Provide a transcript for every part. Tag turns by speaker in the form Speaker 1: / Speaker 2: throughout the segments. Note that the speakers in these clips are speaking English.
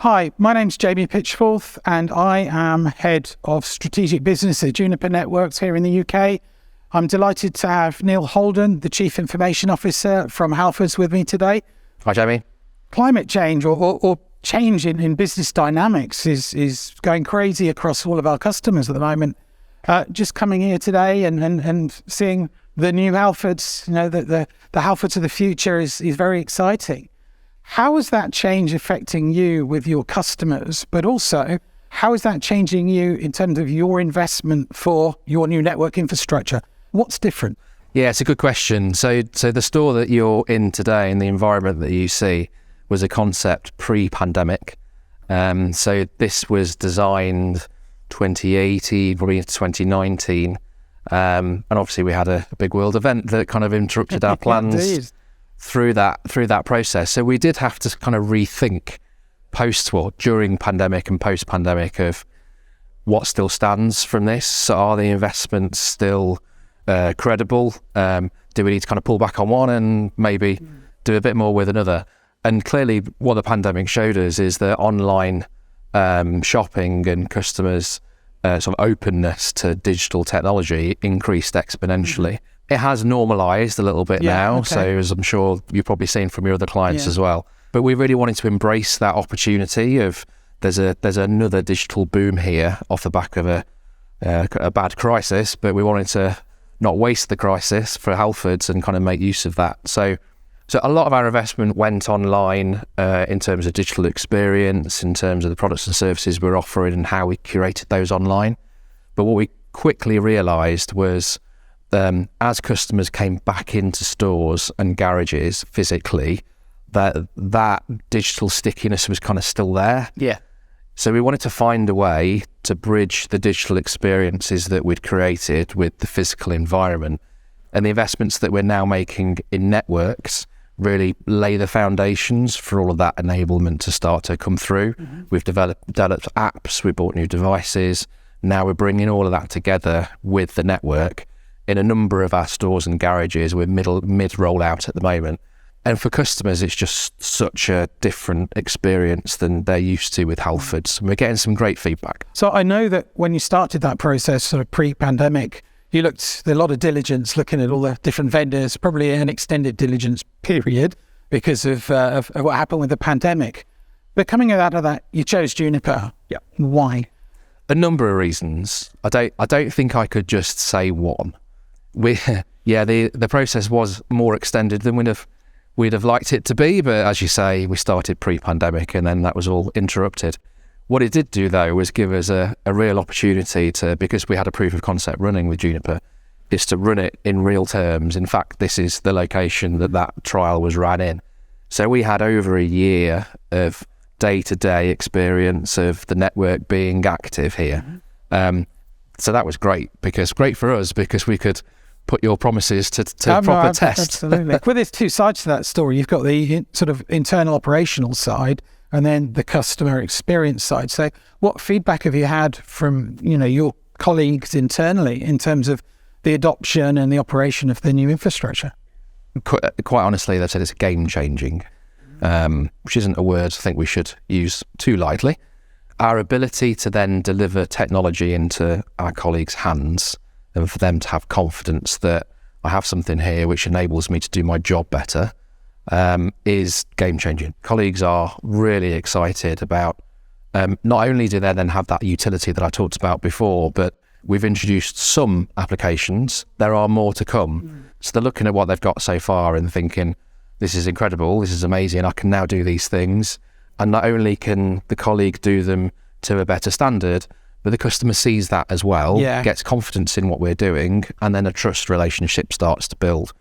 Speaker 1: Hi, my name's Jamie Pitchforth and I am Head of Strategic Business at Juniper Networks here in the UK. I'm delighted to have Neil Holden, the Chief Information Officer from Halfords with me today.
Speaker 2: Hi, Jamie.
Speaker 1: Climate change or change in business dynamics is going crazy across all of our customers at the moment. Just coming here today and seeing the new Halfords, the Halfords of the future is very exciting. How is that change affecting you with your customers? But also, how is that changing you in terms of your investment for your new network infrastructure? What's different?
Speaker 2: Yeah, it's a good question. So the store that you're in today and the environment that you see was a concept pre-pandemic. So this was designed 2018, probably into 2019. And obviously we had a big world event that kind of interrupted our plans through that process. So we did have to kind of rethink during pandemic and post-pandemic of what still stands from this. So are the investments still credible? Do we need to kind of pull back on one and maybe do a bit more with another? And clearly what the pandemic showed us is that online shopping and customers' sort of openness to digital technology increased exponentially. It has normalised a little bit now, so as I'm sure you've probably seen from your other clients as well. But we really wanted to embrace that opportunity of there's another digital boom here off the back of a bad crisis, but we wanted to not waste the crisis for Halfords and kind of make use of that. So a lot of our investment went online in terms of digital experience, in terms of the products and services we're offering and how we curated those online. But what we quickly realised was as customers came back into stores and garages physically, that digital stickiness was kind of still there.
Speaker 1: Yeah.
Speaker 2: So we wanted to find a way to bridge the digital experiences that we'd created with the physical environment. And the investments that we're now making in networks really lay the foundations for all of that enablement to start to come through. Mm-hmm. We've developed apps, we bought new devices. Now we're bringing all of that together with the network in a number of our stores and garages. We're mid rollout at the moment. And for customers, it's just such a different experience than they're used to with Halfords. And we're getting some great feedback.
Speaker 1: So I know that when you started that process sort of pre-pandemic, you looked at a lot of diligence, looking at all the different vendors, probably an extended diligence period because of what happened with the pandemic. But coming out of that, you chose Juniper.
Speaker 2: Yeah.
Speaker 1: Why?
Speaker 2: A number of reasons. I don't think I could just say one. The process was more extended than we'd have liked it to be, but as you say, we started pre-pandemic and then that was all interrupted. What it did do though was give us a real opportunity to, because we had a proof of concept running with Juniper, is to run it in real terms. In fact, this is the location that trial was ran in. So we had over a year of day-to-day experience of the network being active here. So that was great for us because we could put your promises to proper test.
Speaker 1: Absolutely. Well, there's two sides to that story. You've got the sort of internal operational side and then the customer experience side. So what feedback have you had from, your colleagues internally in terms of the adoption and the operation of the new infrastructure?
Speaker 2: Quite honestly, they've said it's game-changing, which isn't a word I think we should use too lightly. Our ability to then deliver technology into our colleagues' hands and for them to have confidence that I have something here which enables me to do my job better is game-changing. Colleagues are really excited about, not only do they then have that utility that I talked about before, but we've introduced some applications. There are more to come. So they're looking at what they've got so far and thinking, this is incredible, this is amazing, I can now do these things. And not only can the colleague do them to a better standard, but the customer sees that as well, gets confidence in what we're doing, and then a trust relationship starts to build,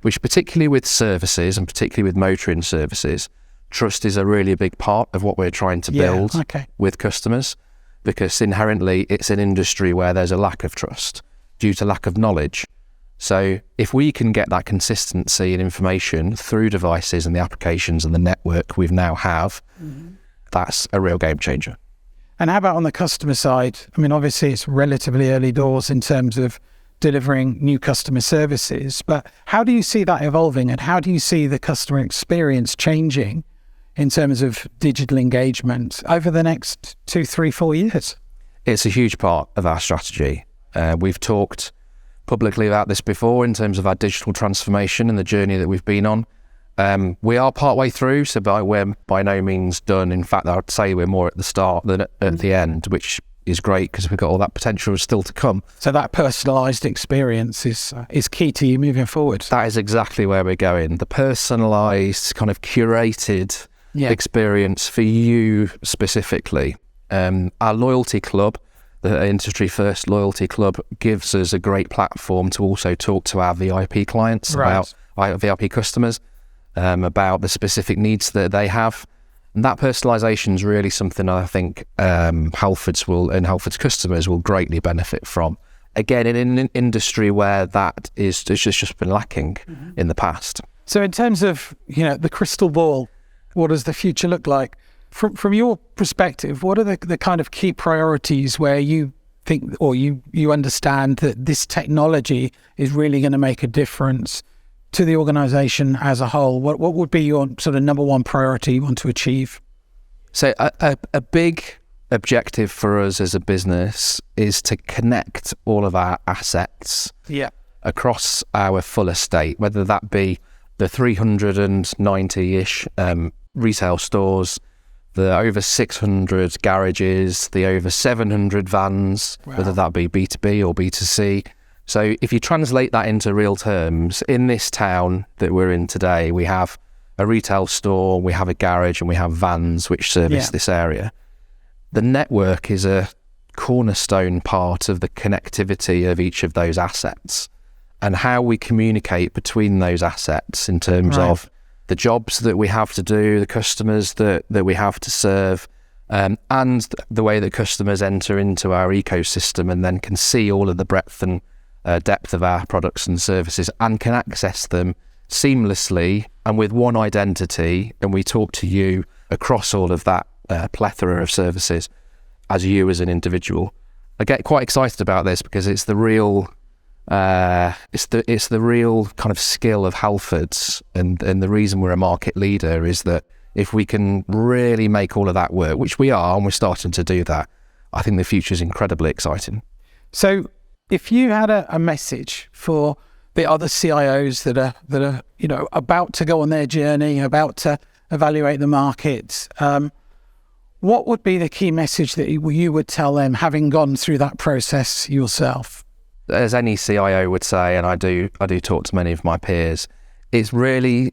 Speaker 2: which particularly with services and particularly with motoring services, trust is a really big part of what we're trying to build with customers, because inherently it's an industry where there's a lack of trust due to lack of knowledge. So if we can get that consistency in information through devices and the applications and the network we now have, that's a real game changer.
Speaker 1: And how about on the customer side? I mean, obviously it's relatively early doors in terms of delivering new customer services, but how do you see that evolving and how do you see the customer experience changing in terms of digital engagement over the next 2, 3, 4 years?
Speaker 2: It's a huge part of our strategy. We've talked publicly about this before in terms of our digital transformation and the journey that we've been on. We are partway through, so we're by no means done. In fact, I'd say we're more at the start than at the end, which is great because we've got all that potential still to come.
Speaker 1: So that personalised experience is key to you moving forward.
Speaker 2: That is exactly where we're going. The personalised, kind of curated experience for you specifically. Our loyalty club, the industry first loyalty club, gives us a great platform to also talk to our VIP clients about our VIP customers, about the specific needs that they have. And that personalisation is really something I think Halfords customers will greatly benefit from. Again, in an industry where that is just been lacking in the past.
Speaker 1: So in terms of the crystal ball, what does the future look like? From your perspective, what are the kind of key priorities where you think or you understand that this technology is really going to make a difference to the organisation as a whole? What would be your sort of number one priority you want to achieve?
Speaker 2: So a big objective for us as a business is to connect all of our assets across our full estate, whether that be the 390-ish retail stores, the over 600 garages, the over 700 vans, whether that be B2B or B2C. So if you translate that into real terms, in this town that we're in today, we have a retail store, we have a garage, and we have vans which service this area. The network is a cornerstone part of the connectivity of each of those assets and how we communicate between those assets in terms of the jobs that we have to do, the customers that we have to serve, and the way that customers enter into our ecosystem and then can see all of the breadth and depth of our products and services and can access them seamlessly and with one identity, and we talk to you across all of that plethora of services as you as an individual. I get quite excited about this because it's the real it's the real kind of skill of Halfords, and the reason we're a market leader is that if we can really make all of that work, which we are, and we're starting to do that, I think the future is incredibly exciting.
Speaker 1: So if you had a message for the other CIOs that are about to go on their journey, about to evaluate the market, what would be the key message that you would tell them, having gone through that process yourself?
Speaker 2: As any CIO would say, and I do talk to many of my peers, it's really,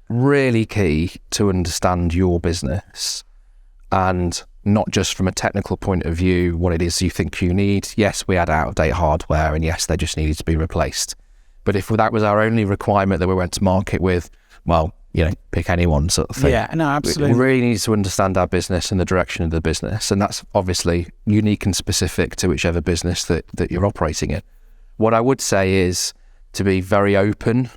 Speaker 2: really key to understand your business, and not just from a technical point of view, what it is you think you need. Yes, we had out-of-date hardware, and yes, they just needed to be replaced. But if that was our only requirement that we went to market with, well, pick anyone sort of thing.
Speaker 1: Yeah, no, absolutely.
Speaker 2: We really need to understand our business and the direction of the business. And that's obviously unique and specific to whichever business that you're operating in. What I would say is to be very open,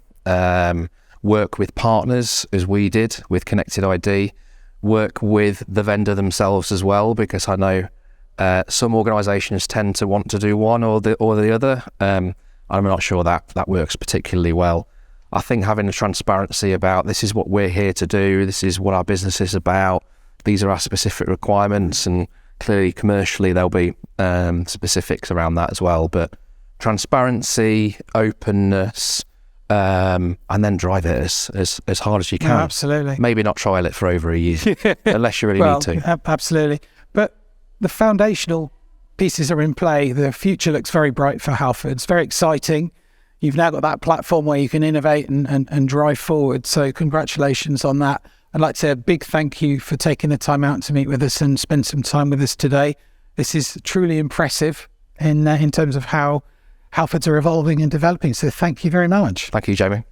Speaker 2: work with partners as we did with Connected ID, work with the vendor themselves as well, because I know some organisations tend to want to do one or the other. I'm not sure that works particularly well. I think having a transparency about this is what we're here to do, this is what our business is about, these are our specific requirements, and clearly commercially there'll be specifics around that as well. But transparency, openness, and then drive it as hard as you can.
Speaker 1: No, absolutely.
Speaker 2: Maybe not trial it for over a year, unless you really need to.
Speaker 1: Absolutely. But the foundational pieces are in play. The future looks very bright for Halfords, very exciting. You've now got that platform where you can innovate and drive forward. So congratulations on that. I'd like to say a big thank you for taking the time out to meet with us and spend some time with us today. This is truly impressive in terms of how Halfords are evolving and developing. So thank you very much.
Speaker 2: Thank you, Jamie.